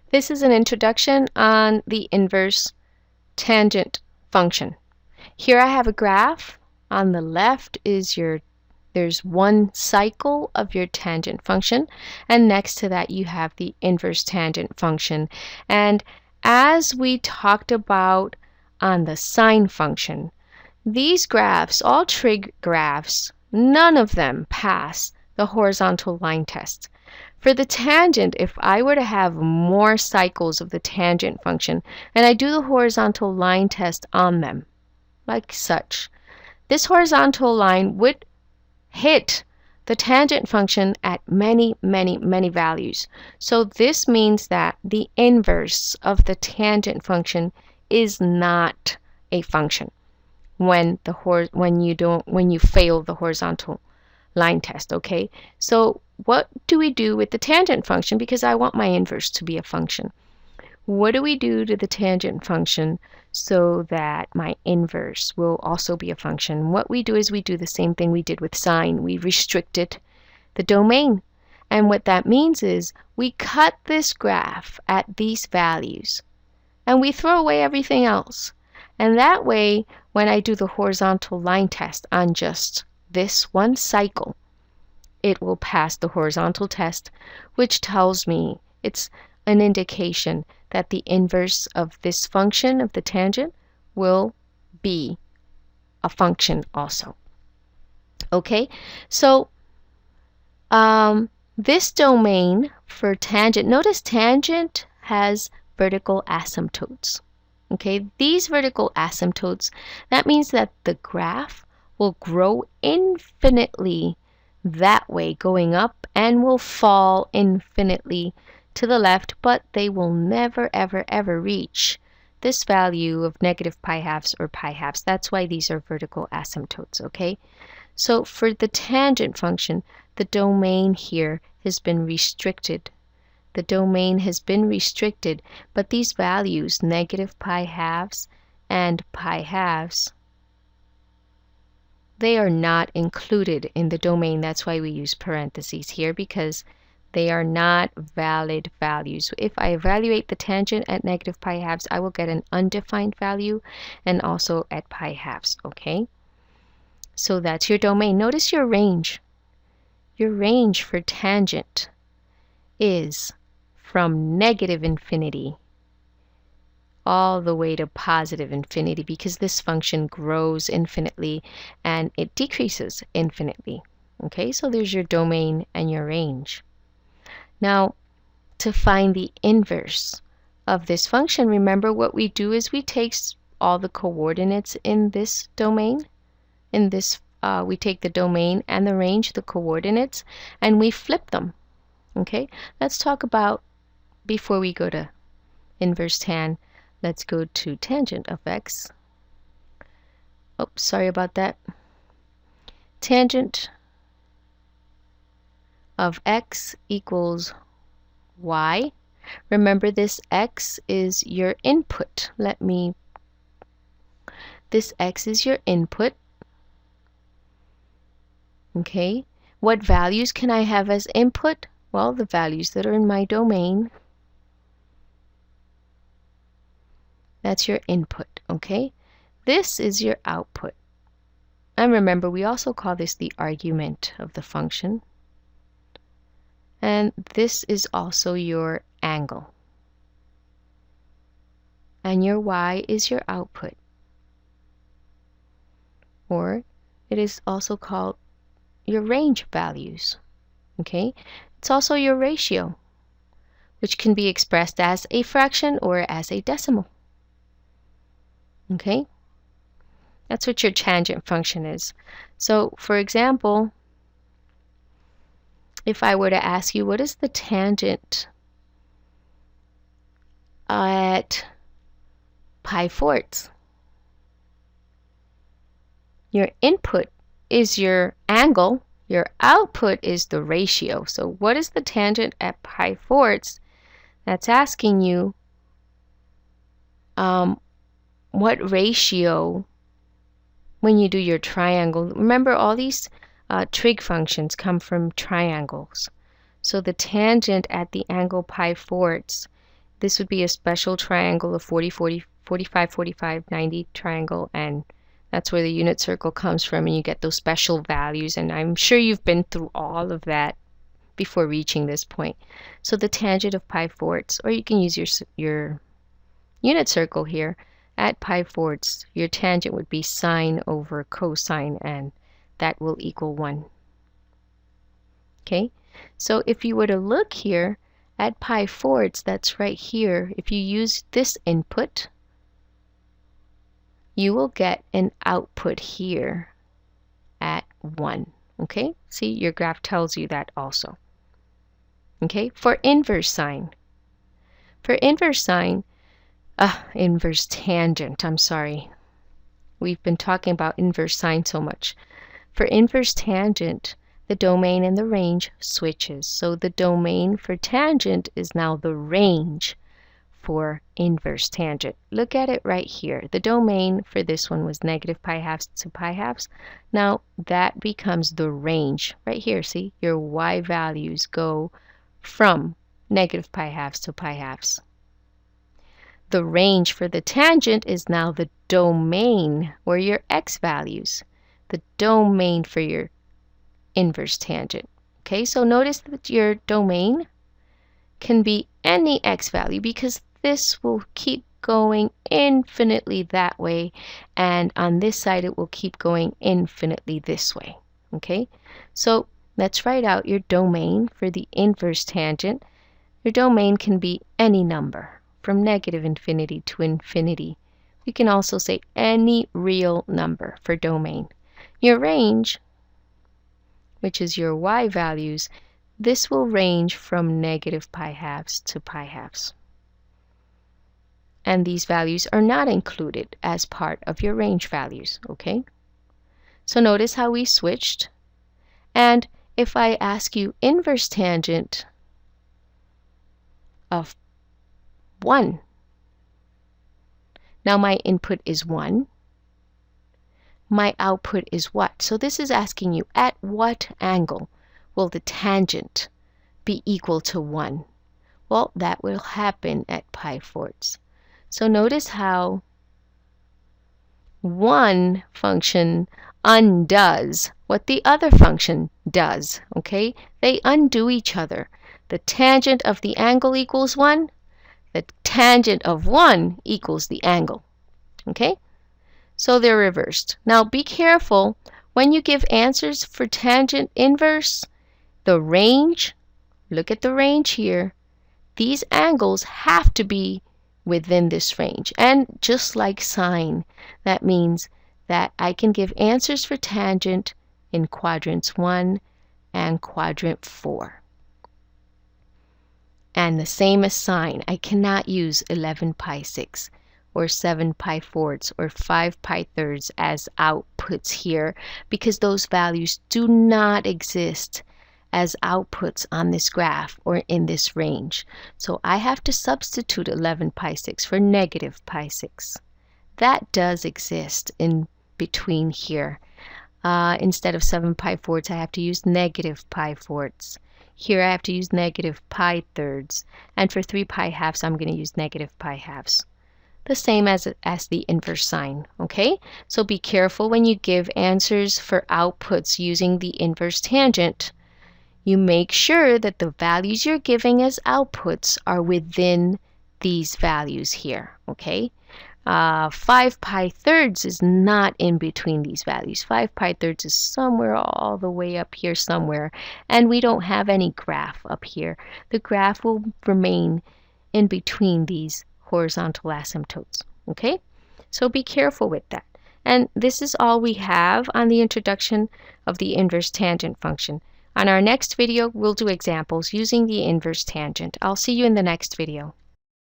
This is an introduction on the inverse tangent function. Here I have a graph. On the left is there's one cycle of your tangent function, and next to that you have the inverse tangent function. And as we talked about on the sine function, these graphs, all trig graphs, none of them pass the horizontal line test. For the tangent, if I were to have more cycles of the tangent function and I do the horizontal line test on them, like such, this horizontal line would hit the tangent function at many, many, many values. So this means that the inverse of the tangent function is not a function when you fail the horizontal line test, okay? So what do we do with the tangent function? Because I want my inverse to be a function. What do we do to the tangent function so that my inverse will also be a function? What we do is we do the same thing we did with sine. We restricted the domain. And what that means is we cut this graph at these values and we throw away everything else. And that way, when I do the horizontal line test on just this one cycle, it will pass the horizontal test, which tells me it's an indication that the inverse of this function of the tangent will be a function also. Okay, so this domain for tangent, notice tangent has vertical asymptotes. Okay, these vertical asymptotes, that means that the graph will grow infinitely that way going up and will fall infinitely to the left, but they will never ever ever reach this value of negative pi halves or pi halves. That's why these are vertical asymptotes, okay? So for the tangent function, the domain here has been restricted. The domain has been restricted, but these values, negative pi halves and pi halves, they are not included in the domain. That's why we use parentheses here, because they are not valid values. If I evaluate the tangent at negative pi halves, I will get an undefined value, and also at pi halves, okay? So that's your domain. Notice your range. Your range for tangent is from negative infinity all the way to positive infinity, because this function grows infinitely and it decreases infinitely. Okay, so there's your domain and your range. Now, to find the inverse of this function, remember what we do is we take all the coordinates in this domain. In this, we take the domain and the range, the coordinates, and we flip them. Okay, let's talk about, before we go to inverse tan, let's go to tangent of x. Oh, sorry about that. Tangent of x equals y. Remember, this x is your input. This x is your input. Okay, what values can I have as input? Well, the values that are in my domain. That's your input, okay? This is your output. And remember, we also call this the argument of the function. And this is also your angle. And your y is your output. Or it is also called your range values, okay? It's also your ratio, which can be expressed as a fraction or as a decimal. Okay, that's what your tangent function is. So, for example, if I were to ask you, what is the tangent at pi fourths? Your input is your angle, your output is the ratio. So what is the tangent at pi fourths? That's asking you what ratio when you do your triangle. Remember, all these trig functions come from triangles. So the tangent at the angle pi fourths This would be a special triangle of 40, 40, 45, 45, 90 triangle, and that's where the unit circle comes from, and you get those special values, and I'm sure you've been through all of that before reaching this point. So the tangent of pi fourths, or you can use your unit circle here, at pi fourths, your tangent would be sine over cosine, and that will equal 1. Okay, so if you were to look here at pi fourths, that's right here, if you use this input, you will get an output here at 1. Okay, see, your graph tells you that also. Okay, for inverse sine. For inverse sine, inverse tangent, I'm sorry. We've been talking about inverse sine so much. For inverse tangent, the domain and the range switches. So the domain for tangent is now the range for inverse tangent. Look at it right here. The domain for this one was negative pi halves to pi halves. Now that becomes the range. Right here, see? Your y values go from negative pi halves to pi halves. The range for the tangent is now the domain, or your x values. The domain for your inverse tangent. Okay, so notice that your domain can be any x value, because this will keep going infinitely that way, and on this side it will keep going infinitely this way. Okay, so let's write out your domain for the inverse tangent. Your domain can be any number from negative infinity to infinity. We can also say any real number for domain. Your range, which is your y values, this will range from negative pi halves to pi halves. And these values are not included as part of your range values, okay? So notice how we switched. And if I ask you inverse tangent of 1, now my input is 1. My output is what? So this is asking you, at what angle will the tangent be equal to 1? Well, that will happen at pi fourths. So notice how one function undoes what the other function does, okay? They undo each other. The tangent of the angle equals 1. The tangent of 1 equals the angle, okay? So they're reversed. Now be careful when you give answers for tangent inverse, the range, look at the range here. These angles have to be within this range. And just like sine, that means that I can give answers for tangent in quadrants 1 and quadrant 4. And the same as sine, I cannot use 11 pi 6 or 7 pi fourths or 5 pi thirds as outputs here, because those values do not exist as outputs on this graph or in this range. So I have to substitute 11 pi 6 for negative pi 6. That does exist in between here. Instead of 7 pi fourths, I have to use negative pi fourths. Here I have to use negative pi thirds. And for 3 pi halves, I'm going to use negative pi halves. The same as the inverse sine, okay? So be careful when you give answers for outputs using the inverse tangent. You make sure that the values you're giving as outputs are within these values here, okay? 5 pi thirds is not in between these values. 5 pi thirds is somewhere all the way up here somewhere, and we don't have any graph up here. The graph will remain in between these horizontal asymptotes, okay? So be careful with that. And this is all we have on the introduction of the inverse tangent function. On our next video, we'll do examples using the inverse tangent. I'll see you in the next video.